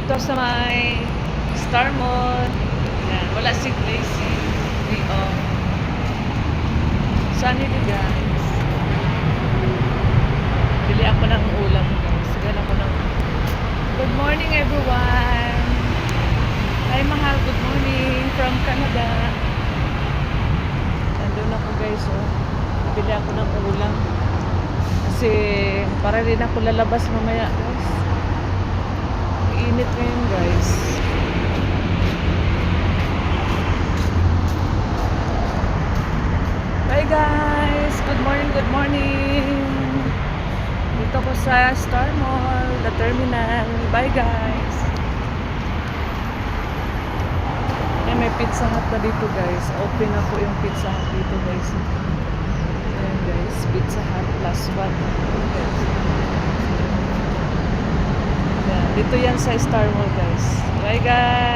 dito sa may Star Mall. Yan, wala si Gracie. Day off. Sunny day guys. Bili ako ng ulam guys. Sigan ako ng... Good morning everyone. Hi mahal, good morning from Canada. Nandun ako guys oh. Bili ako ng ulam. Kasi para rin ako lalabas mamaya guys. Init ngayon guys. Bye guys! Good morning, good morning! Dito ko sa Star Mall, the terminal. Bye guys! May Pizza Hut na dito guys. Open na po yung Pizza Hut dito guys. Ayan guys, Pizza Hut plus 1. Ayan, dito yan sa Star Mall guys. Bye guys!